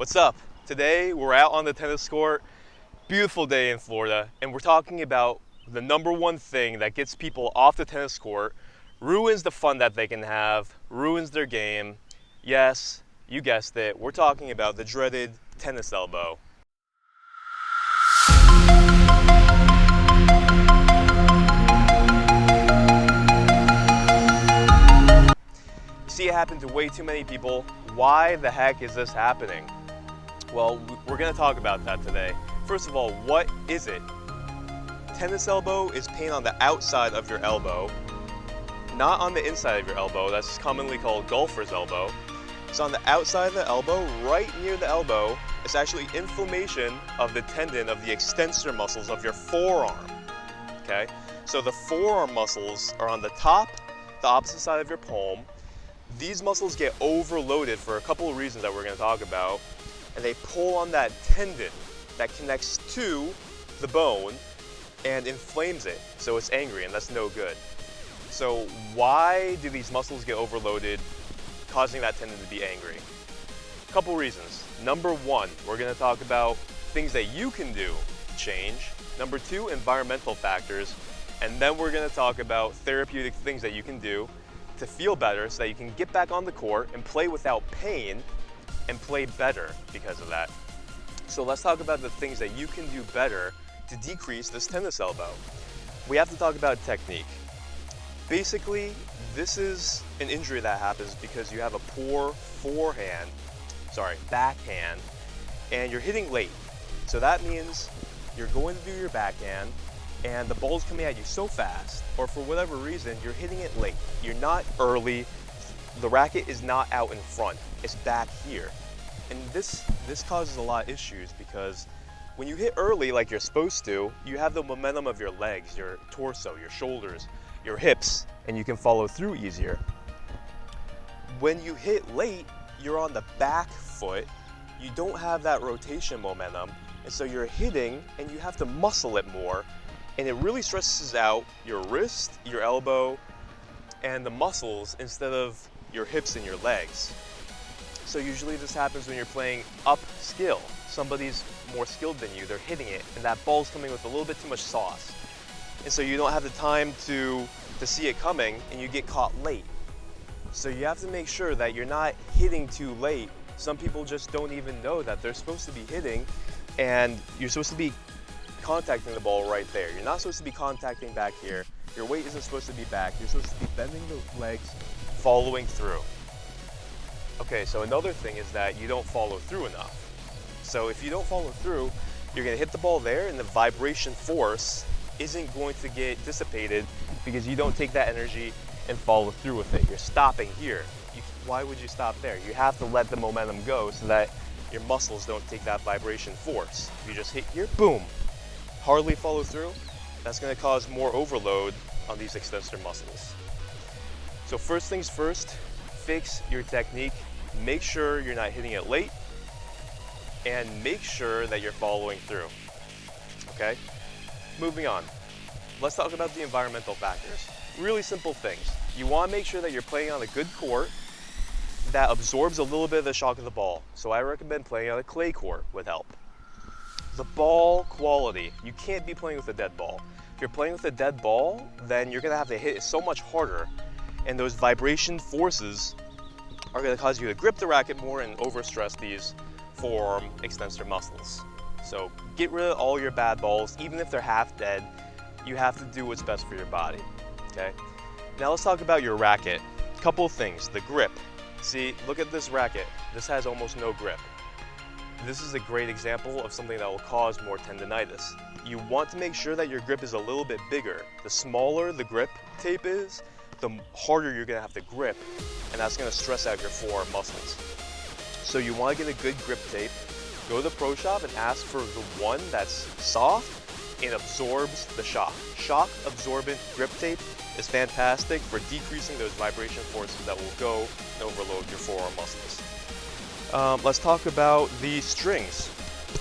What's up? Today we're out on the tennis court, beautiful day in Florida, and we're talking about the number one thing that gets people off the tennis court, ruins the fun that they can have, ruins their game. Yes, you guessed it, we're talking about the dreaded tennis elbow. You see it happen to way too many people. Why the heck is this happening? Well, we're going to talk about that today. First of all, what is it? Tennis elbow is pain on the outside of your elbow, not on the inside of your elbow. That's commonly called golfer's elbow. It's on the outside of the elbow, right near the elbow. It's actually inflammation of the tendon of the extensor muscles of your forearm. Okay? So the forearm muscles are on the top, the opposite side of your palm. These muscles get overloaded for a couple of reasons that we're going to talk about, and they pull on that tendon that connects to the bone and inflames it, so it's angry, and that's no good. So why do these muscles get overloaded, causing that tendon to be angry? A couple reasons. Number one, we're going to talk about things that you can do to change. Number two, environmental factors. And then we're going to talk about therapeutic things that you can do to feel better so that you can get back on the court and play without pain and play better because of that. So let's talk about the things that you can do better to decrease this tennis elbow. We have to talk about technique. Basically, this is an injury that happens because you have a poor backhand, and you're hitting late. So that means you're going to do your backhand and the ball's coming at you so fast, or for whatever reason, you're hitting it late. You're not early. The racket is not out in front. It's back here. And this causes a lot of issues because when you hit early like you're supposed to, you have the momentum of your legs, your torso, your shoulders, your hips, and you can follow through easier. When you hit late, you're on the back foot. You don't have that rotation momentum, and so you're hitting and you have to muscle it more. And it really stresses out your wrist, your elbow, and the muscles instead of your hips and your legs. So usually this happens when you're playing upskill. Somebody's more skilled than you, they're hitting it, and that ball's coming with a little bit too much sauce. And so you don't have the time to see it coming, and you get caught late. So you have to make sure that you're not hitting too late. Some people just don't even know that they're supposed to be hitting, and you're supposed to be contacting the ball right there. You're not supposed to be contacting back here. Your weight isn't supposed to be back. You're supposed to be bending the legs, following through. Okay, so another thing is that you don't follow through enough. So if you don't follow through, you're going to hit the ball there, and the vibration force isn't going to get dissipated because you don't take that energy and follow through with it. You're stopping here. Why would you stop there? You have to let the momentum go so that your muscles don't take that vibration force. If you just hit here, boom, hardly follow through, that's going to cause more overload on these extensor muscles. So first things first, fix your technique. Make sure you're not hitting it late, and make sure that you're following through. Okay? Moving on. Let's talk about the environmental factors. Really simple things. You want to make sure that you're playing on a good court that absorbs a little bit of the shock of the ball. So I recommend playing on a clay court would help. The ball quality. You can't be playing with a dead ball. If you're playing with a dead ball, then you're going to have to hit it so much harder, and those vibration forces are going to cause you to grip the racket more and overstress these forearm extensor muscles. So get rid of all your bad balls. Even if they're half dead, you have to do what's best for your body. Okay? Now let's talk about your racket. Couple of things. The grip. See, look at this racket. This has almost no grip. This is a great example of something that will cause more tendinitis. You want to make sure that your grip is a little bit bigger. The smaller the grip tape is, the harder you're going to have to grip, and that's going to stress out your forearm muscles. So you want to get a good grip tape. Go to the pro shop and ask for the one that's soft and absorbs the shock. Shock absorbent grip tape is fantastic for decreasing those vibration forces that will go and overload your forearm muscles. Let's talk about the strings.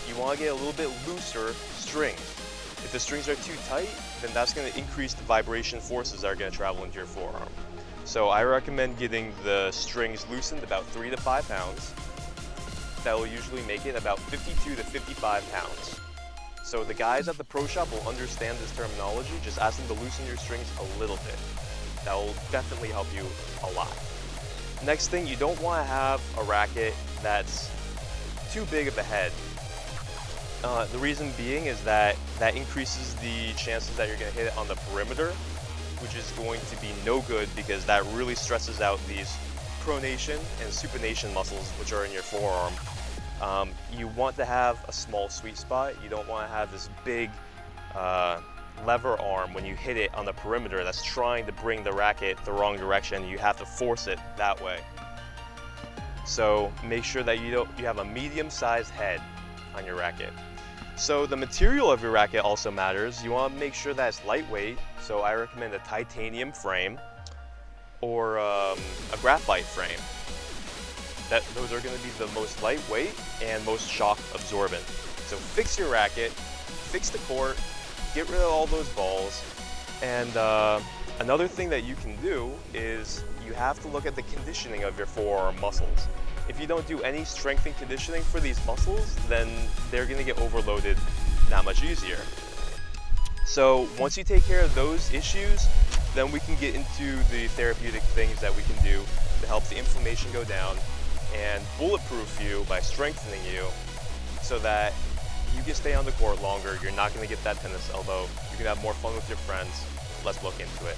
You want to get a little bit looser strings. If the strings are too tight, then that's going to increase the vibration forces that are going to travel into your forearm. So I recommend getting the strings loosened about 3 to 5 pounds. that will usually make it about 52 to 55 pounds. So the guys at the pro shop will understand this terminology. Just ask them to loosen your strings a little bit. That will definitely help you a lot. Next thing, you don't want to have a racket that's too big of a head. The reason being is that increases the chances that you're going to hit it on the perimeter, which is going to be no good because that really stresses out these pronation and supination muscles, which are in your forearm. You want to have a small sweet spot. You don't want to have this big lever arm when you hit it on the perimeter that's trying to bring the racket the wrong direction. You have to force it that way. So make sure that you have a medium-sized head on your racket. So the material of your racket also matters. You want to make sure that it's lightweight. So I recommend a titanium frame or a graphite frame. Those are going to be the most lightweight and most shock absorbent. So fix your racket, fix the court, get rid of all those balls. And another thing that you can do is you have to look at the conditioning of your forearm muscles. If you don't do any strength and conditioning for these muscles, then they're going to get overloaded that much easier. So once you take care of those issues, then we can get into the therapeutic things that we can do to help the inflammation go down and bulletproof you by strengthening you so that you can stay on the court longer. You're not going to get that tennis elbow. You can have more fun with your friends. Let's look into it.